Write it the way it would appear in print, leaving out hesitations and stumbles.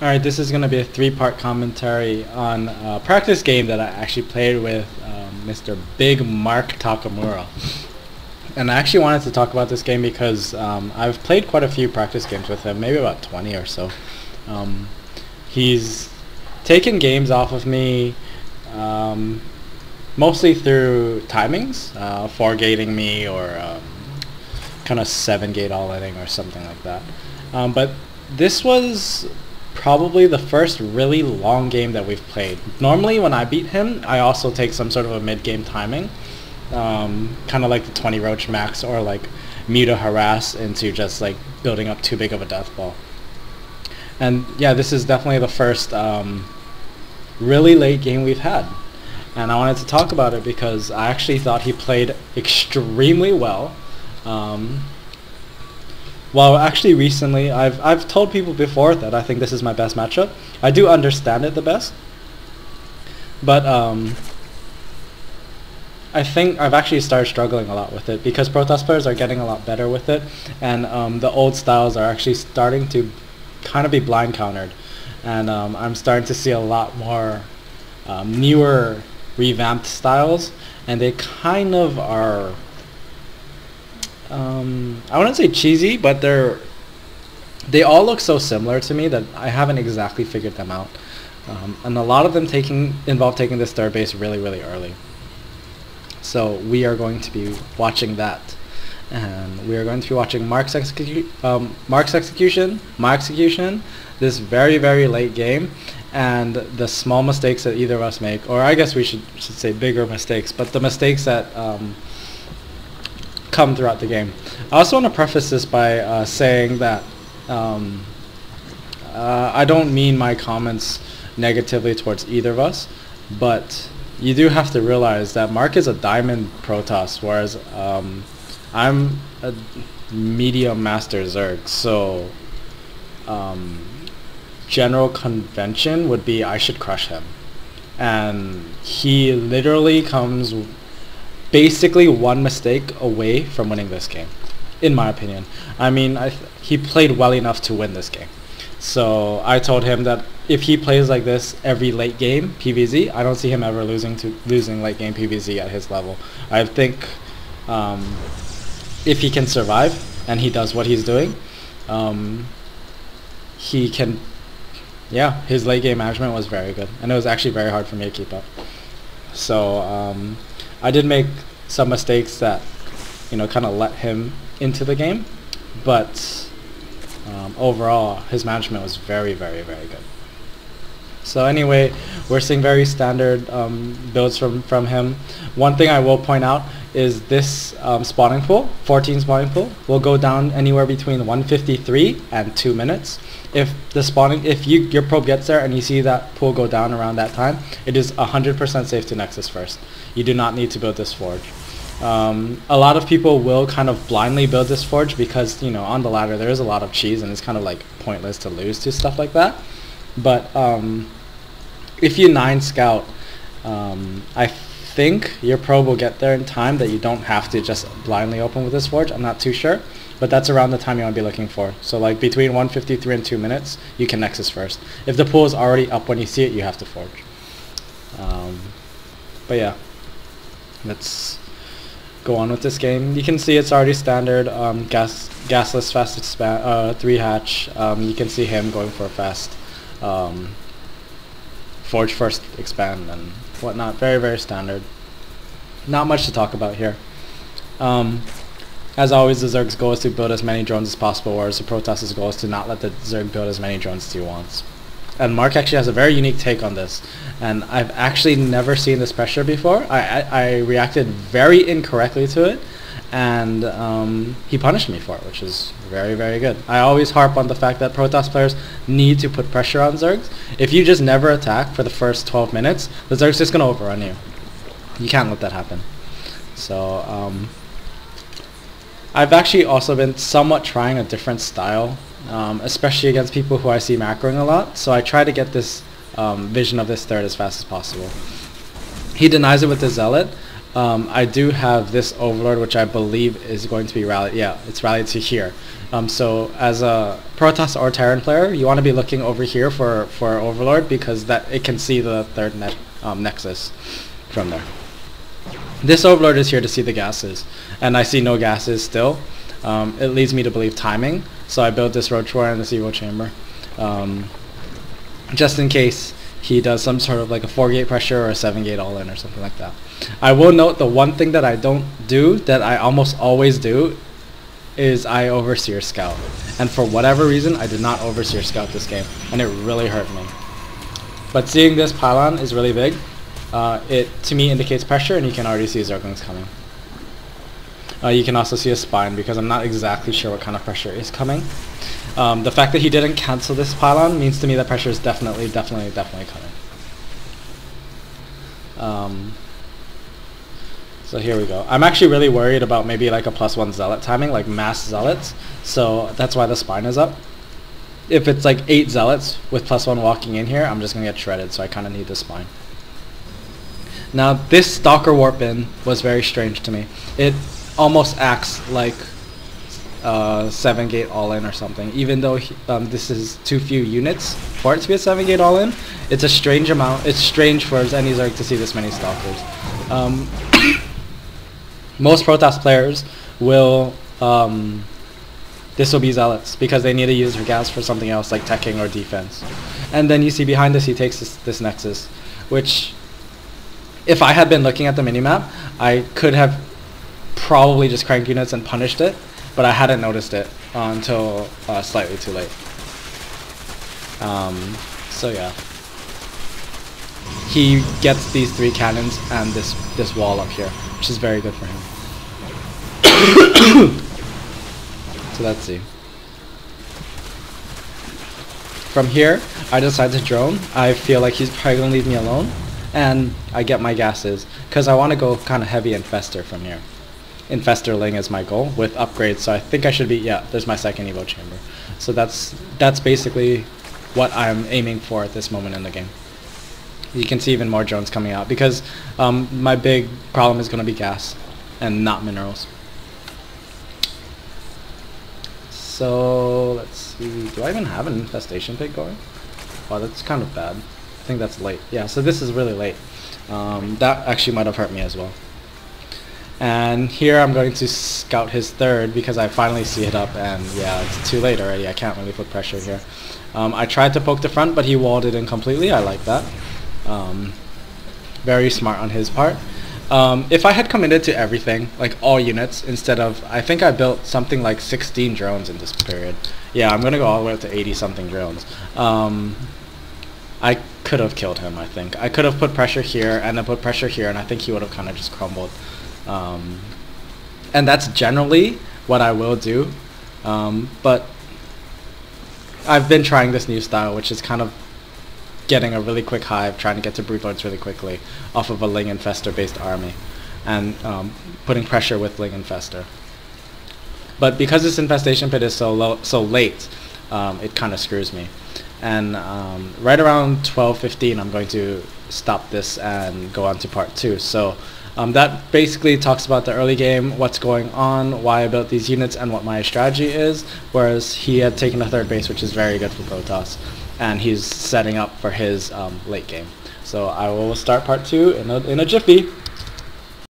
Alright, this is going to be a three-part commentary on a practice game that I actually played with Mr. Big Mark Takamura. And I actually wanted to talk about this game because I've played quite a few practice games with him, maybe about 20 or so. He's taken games off of me mostly through timings, 4-gating me or kind of 7-gate all-inning or something like that. But this was probably the first really long game that we've played. Normally when I beat him, I also take some sort of a mid-game timing, kind of like the 20 roach max or like muta harass into just like building up too big of a death ball. And yeah, this is definitely the first really late game we've had. And I wanted to talk about it because I actually thought he played extremely well. Well, actually recently, I've told people before that I think this is my best matchup. I do understand it the best. But I think I've actually started struggling a lot with it because Protoss players are getting a lot better with it. And the old styles are actually starting to kind of be blind countered. And I'm starting to see a lot more newer revamped styles. And they kind of are... I wouldn't say cheesy, but they all look so similar to me that I haven't exactly figured them out. And a lot of them involve taking this third base really, really early. So we are going to be watching that. And we are going to be watching Mark's execution, my execution, this very, very late game, and the small mistakes that either of us make, or I guess we should say bigger mistakes, but the mistakes that come throughout the game. I also want to preface this by saying that I don't mean my comments negatively towards either of us, but you do have to realize that Mark is a diamond Protoss, whereas I'm a medium master Zerg, so general convention would be I should crush him. And he literally comes basically one mistake away from winning this game, in my opinion. I mean, he played well enough to win this game. So I told him that if he plays like this every late game PvZ, I don't see him ever losing late game PvZ at his level. I think if he can survive and he does what he's doing, he can. Yeah, his late game management was very good, and it was actually very hard for me to keep up. So I did make some mistakes that, kind of let him into the game, but overall, his management was very, very, very good. So anyway, we're seeing very standard builds from him. One thing I will point out is this spawning pool, 14 spawning pool, will go down anywhere between 153 and 2 minutes. If your probe gets there and you see that pool go down around that time, it is 100% safe to Nexus first. You do not need to build this forge. A lot of people will kind of blindly build this forge because, on the ladder there is a lot of cheese and it's kind of like pointless to lose to stuff like that. But if you 9 scout, I think your probe will get there in time that you don't have to just blindly open with this forge. I'm not too sure, but that's around the time you want to be looking for. So like between 153 and 2 minutes, you can Nexus first. If the pool is already up when you see it, you have to forge. But yeah, let's go on with this game. You can see it's already standard gasless fast expand 3 hatch. You can see him going for a fast forge first expand and whatnot. Very, very standard. Not much to talk about here. As always, the Zerg's goal is to build as many drones as possible, whereas the Protoss's goal is to not let the Zerg build as many drones as he wants. And Mark actually has a very unique take on this, and I've actually never seen this pressure before. I reacted very incorrectly to it, and he punished me for it, which is very, very good. I always harp on the fact that Protoss players need to put pressure on Zergs. If you just never attack for the first 12 minutes, the Zerg's just going to overrun you. You can't let that happen. So I've actually also been somewhat trying a different style, especially against people who I see macroing a lot. So I try to get this vision of this third as fast as possible. He denies it with the Zealot. I do have this Overlord, which I believe is going to be rallied. Yeah, it's rallied to here. So as a Protoss or Terran player, you want to be looking over here for Overlord, because that it can see the third nexus from there. This Overlord is here to see the gases, and I see no gases still. It leads me to believe timing, so I built this Roach Warrior and this Evo Chamber, just in case he does some sort of like a 4-gate pressure or a 7-gate all-in or something like that. I will note the one thing that I don't do, that I almost always do, is I Overseer Scout. And for whatever reason, I did not Overseer Scout this game, and it really hurt me. But seeing this pylon is really big. It, to me, indicates pressure, and you can already see Zerglings coming. You can also see a spine, because I'm not exactly sure what kind of pressure is coming. The fact that he didn't cancel this pylon means to me that pressure is definitely coming. So here we go. I'm actually really worried about maybe like a +1 zealot timing, like mass zealots. So that's why the spine is up. If it's like 8 zealots with +1 walking in here, I'm just going to get shredded, so I kind of need the spine. Now this Stalker Warp In was very strange to me. It almost acts like 7-gate all-in or something, even though this is too few units for it to be a 7-gate all-in. It's a strange amount. It's strange for any Zerg to see this many Stalkers. Most Protoss players will this will be zealots, because they need to use their gas for something else like teching or defense. And then you see behind this he takes this nexus, which if I had been looking at the minimap, I could have probably just cranked units and punished it, but I hadn't noticed it until slightly too late. So yeah, he gets these 3 cannons and this wall up here, which is very good for him. So let's see. From here, I decide to drone. I feel like he's probably gonna leave me alone, and I get my gases, because I want to go kind of heavy Infester from here. Infesterling is my goal with upgrades, so I think I should be, yeah, there's my second Evo Chamber. So that's basically what I'm aiming for at this moment in the game. You can see even more drones coming out, because my big problem is going to be gas and not minerals. So let's see, do I even have an infestation pig going? Wow, that's kind of bad. I think that's late. Yeah, so this is really late. That actually might have hurt me as well. And here I'm going to scout his third, because I finally see it up, and yeah, it's too late already. I can't really put pressure here. I tried to poke the front, but he walled it in completely. I like that. Very smart on his part. If I had committed to everything, like all units, instead of, I think I built something like 16 drones in this period. Yeah, I'm going to go all the way up to 80-something drones. I could have killed him, I think. I could have put pressure here, and then put pressure here, and I think he would have kind of just crumbled. And that's generally what I will do, but I've been trying this new style, which is kind of getting a really quick hive, trying to get to Brood Lords really quickly off of a Ling Infester based army, and putting pressure with Ling Infester. But because this infestation pit is so late, it kind of screws me. And right around 12:15, I'm going to stop this and go on to part 2. So that basically talks about the early game, what's going on, why I built these units, and what my strategy is, whereas he had taken a third base, which is very good for Protoss, and he's setting up for his late game. So I will start part 2 in a jiffy.